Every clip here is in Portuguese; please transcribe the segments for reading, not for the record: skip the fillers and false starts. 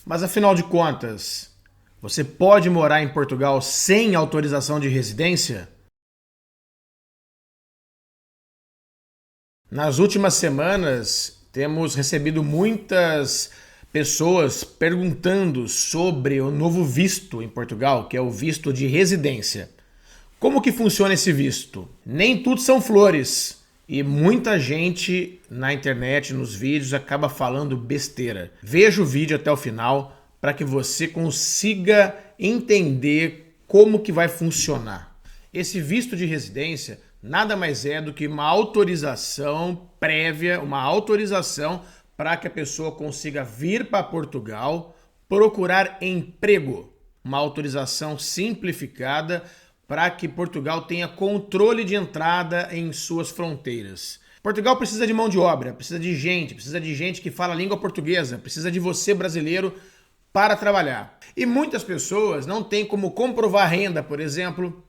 Mas afinal de contas, você pode morar em Portugal sem autorização de residência? Nas últimas semanas, temos recebido muitas pessoas perguntando sobre o novo visto em Portugal, que é o visto de residência. Como que funciona esse visto? Nem tudo são flores. E muita gente na internet, nos vídeos, acaba falando besteira. Veja o vídeo até o final para que você consiga entender como que vai funcionar. Esse visto de residência nada mais é do que uma autorização prévia, uma autorização para que a pessoa consiga vir para Portugal procurar emprego. Uma autorização simplificada para que Portugal tenha controle de entrada em suas fronteiras. Portugal precisa de mão de obra, precisa de gente que fala a língua portuguesa, precisa de você, brasileiro, para trabalhar. E muitas pessoas não têm como comprovar renda, por exemplo.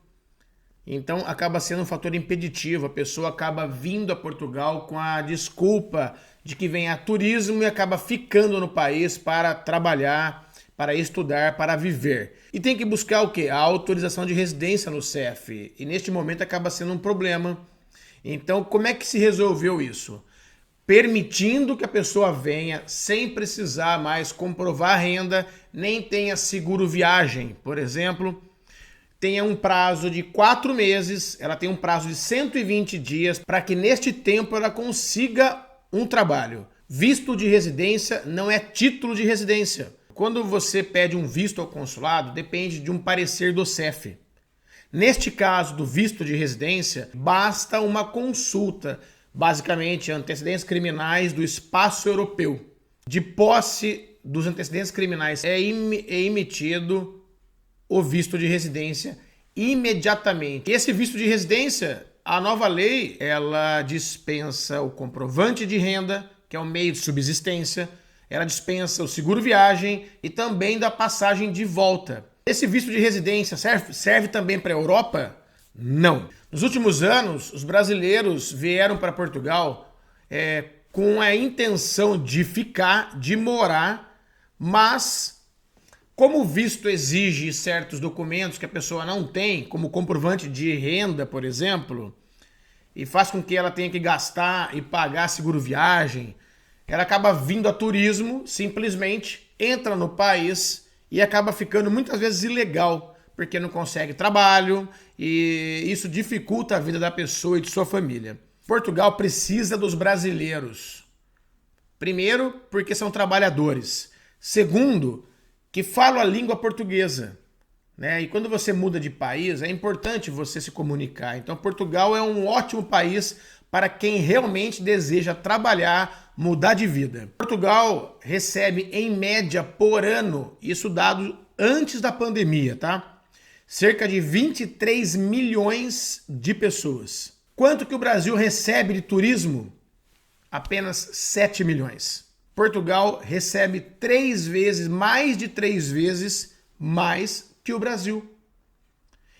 Então acaba sendo um fator impeditivo, a pessoa acaba vindo a Portugal com a desculpa de que vem a turismo e acaba ficando no país para trabalhar, para estudar, para viver. E tem que buscar o quê? A autorização de residência no CEF. E neste momento acaba sendo um problema. Então como é que se resolveu isso? Permitindo que a pessoa venha sem precisar mais comprovar renda, nem tenha seguro viagem, por exemplo. Tenha um prazo de 4 meses, ela tem um prazo de 120 dias para que neste tempo ela consiga um trabalho. Visto de residência não é título de residência. Quando você pede um visto ao consulado, depende de um parecer do CEF. Neste caso do visto de residência, basta uma consulta, basicamente antecedentes criminais do espaço europeu. De posse dos antecedentes criminais é emitido o visto de residência imediatamente. Esse visto de residência, a nova lei, ela dispensa o comprovante de renda, que é um meio de subsistência, ela dispensa o seguro viagem e também da passagem de volta. Esse visto de residência serve também para a Europa? Não. Nos últimos anos, os brasileiros vieram para Portugal com a intenção de ficar, de morar, mas como o visto exige certos documentos que a pessoa não tem, como comprovante de renda, por exemplo, e faz com que ela tenha que gastar e pagar seguro viagem, ela acaba vindo a turismo, simplesmente entra no país e acaba ficando muitas vezes ilegal, porque não consegue trabalho e isso dificulta a vida da pessoa e de sua família. Portugal precisa dos brasileiros. Primeiro, porque são trabalhadores. Segundo, que falam a língua portuguesa, né? E quando você muda de país, é importante você se comunicar. Então, Portugal é um ótimo país para quem realmente deseja trabalhar, mudar de vida. Portugal recebe, em média, por ano, isso dado antes da pandemia, tá? Cerca de 23 milhões de pessoas. Quanto que o Brasil recebe de turismo? Apenas 7 milhões. Portugal recebe mais de 3 vezes mais que o Brasil.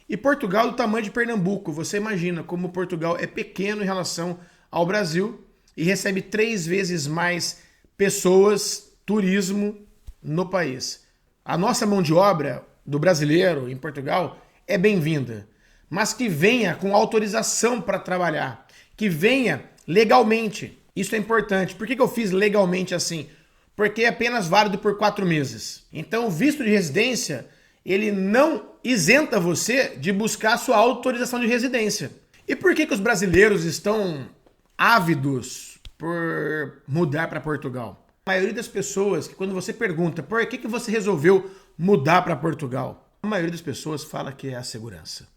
E Portugal é do tamanho de Pernambuco. Você imagina como Portugal é pequeno em relação ao Brasil e recebe 3 vezes mais pessoas, turismo no país. A nossa mão de obra do brasileiro em Portugal é bem-vinda, mas que venha com autorização para trabalhar, que venha legalmente. Isso é importante. Por que eu fiz legalmente assim? Porque é apenas válido por 4 meses. Então, o visto de residência, ele não isenta você de buscar a sua autorização de residência. E por que os brasileiros estão ávidos por mudar para Portugal? A maioria das pessoas, que quando você pergunta por que você resolveu mudar para Portugal, a maioria das pessoas fala que é a segurança.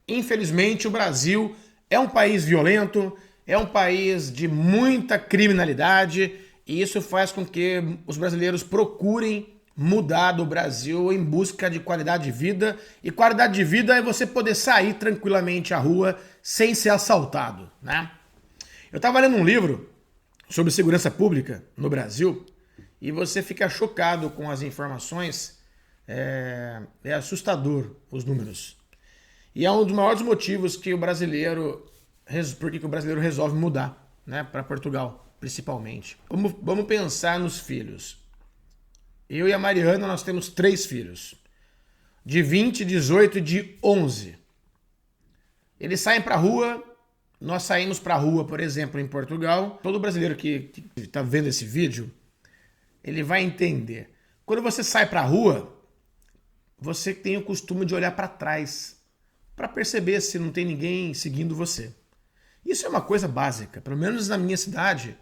Infelizmente, o Brasil é um país violento, é um país de muita criminalidade e isso faz com que os brasileiros procurem mudar do Brasil em busca de qualidade de vida. E qualidade de vida é você poder sair tranquilamente à rua sem ser assaltado, né? Eu estava lendo um livro sobre segurança pública no Brasil e você fica chocado com as informações. É assustador os números. E é um dos maiores motivos que o brasileiro resolve mudar, né, para Portugal, principalmente. Vamos pensar nos filhos. Eu e a Mariana, nós temos 3 filhos. De 20, 18 e de 11. Eles saem pra rua, nós saímos pra rua, por exemplo, em Portugal. Todo brasileiro que tá vendo esse vídeo, ele vai entender. Quando você sai pra rua, você tem o costume de olhar pra trás, pra perceber se não tem ninguém seguindo você. Isso é uma coisa básica, pelo menos na minha cidade,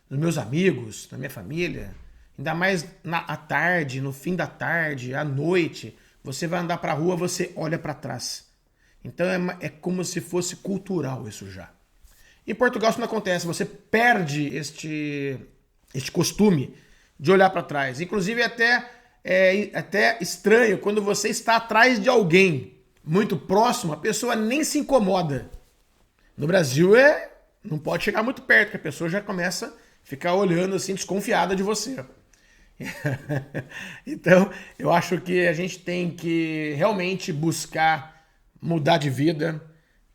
nos meus amigos, na minha família, ainda mais à tarde, no fim da tarde, à noite, você vai andar pra rua, você olha pra trás. Então é como se fosse cultural isso já. Em Portugal isso não acontece, você perde este costume de olhar para trás. Inclusive é até estranho quando você está atrás de alguém muito próximo, a pessoa nem se incomoda. No Brasil não pode chegar muito perto, que a pessoa já começa a ficar olhando assim, desconfiada de você. Então, eu acho que a gente tem que realmente buscar mudar de vida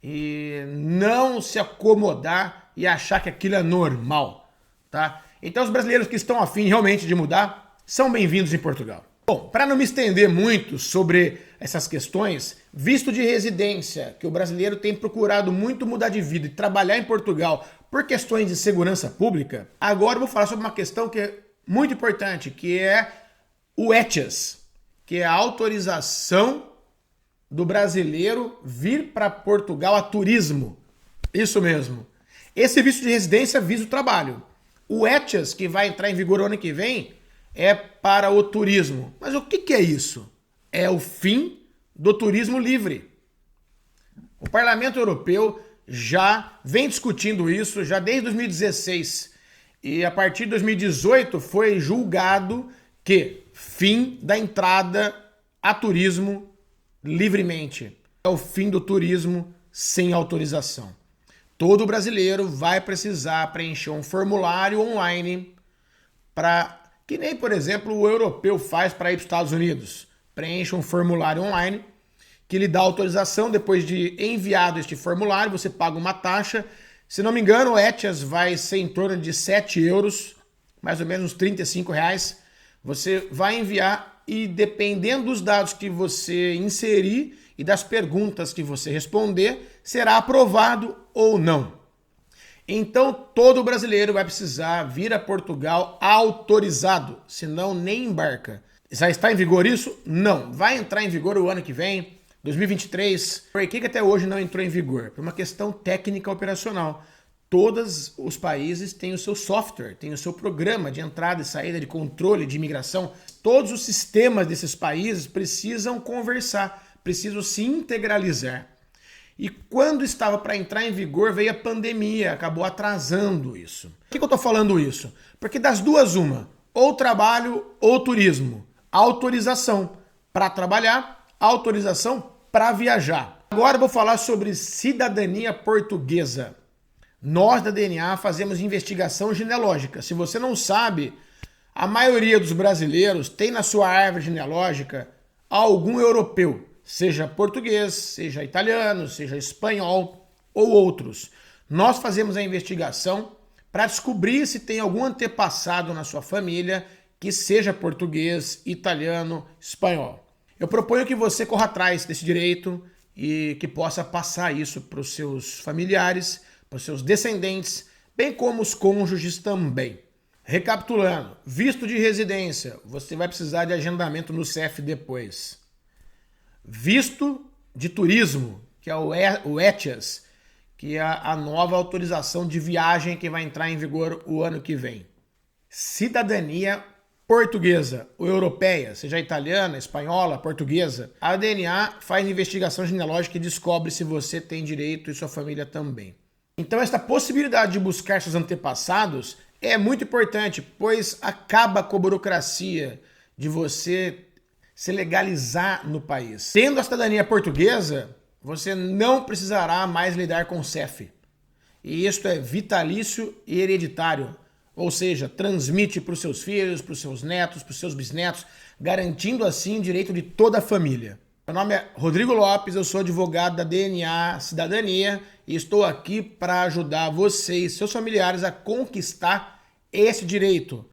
e não se acomodar e achar que aquilo é normal, tá? Então, os brasileiros que estão afim realmente de mudar são bem-vindos em Portugal. Bom, para não me estender muito sobre essas questões, visto de residência, que o brasileiro tem procurado muito mudar de vida e trabalhar em Portugal por questões de segurança pública, agora eu vou falar sobre uma questão que é muito importante, que é o ETIAS, que é a autorização do brasileiro vir para Portugal a turismo. Isso mesmo. Esse visto de residência visa o trabalho. O ETIAS, que vai entrar em vigor o ano que vem, é para o turismo. Mas o que é isso? É o fim do turismo livre. O Parlamento Europeu já vem discutindo isso já desde 2016. E a partir de 2018 foi julgado que fim da entrada a turismo livremente. É o fim do turismo sem autorização. Todo brasileiro vai precisar preencher um formulário online para que nem, por exemplo, o europeu faz para ir para os Estados Unidos. Preenche um formulário online que lhe dá autorização. Depois de enviado este formulário, você paga uma taxa. Se não me engano, o ETIAS vai ser em torno de 7 euros, mais ou menos uns 35 reais. Você vai enviar e, dependendo dos dados que você inserir e das perguntas que você responder, será aprovado ou não. Então, todo brasileiro vai precisar vir a Portugal autorizado, senão nem embarca. Já está em vigor isso? Não. Vai entrar em vigor o ano que vem, 2023. Por que até hoje não entrou em vigor? Por uma questão técnica operacional. Todos os países têm o seu software, têm o seu programa de entrada e saída, de controle, de imigração. Todos os sistemas desses países precisam conversar, precisam se integralizar. E quando estava para entrar em vigor, veio a pandemia, acabou atrasando isso. Por que eu estou falando isso? Porque das duas, uma, ou trabalho ou turismo. Autorização para trabalhar, autorização para viajar. Agora eu vou falar sobre cidadania portuguesa. Nós da DNA fazemos investigação genealógica. Se você não sabe, a maioria dos brasileiros tem na sua árvore genealógica algum europeu. Seja português, seja italiano, seja espanhol ou outros. Nós fazemos a investigação para descobrir se tem algum antepassado na sua família que seja português, italiano, espanhol. Eu proponho que você corra atrás desse direito e que possa passar isso para os seus familiares, para os seus descendentes, bem como os cônjuges também. Recapitulando, visto de residência, você vai precisar de agendamento no CEF depois. Visto de turismo, que é o ETIAS, que é a nova autorização de viagem que vai entrar em vigor o ano que vem. Cidadania portuguesa ou europeia, seja italiana, espanhola, portuguesa. A DNA faz investigação genealógica e descobre se você tem direito e sua família também. Então essa possibilidade de buscar seus antepassados é muito importante, pois acaba com a burocracia de você se legalizar no país. Tendo a cidadania portuguesa, você não precisará mais lidar com o CEF. E isto é vitalício e hereditário. Ou seja, transmite para os seus filhos, para os seus netos, para os seus bisnetos, garantindo assim o direito de toda a família. Meu nome é Rodrigo Lopes, eu sou advogado da DNA Cidadania e estou aqui para ajudar você e seus familiares a conquistar esse direito.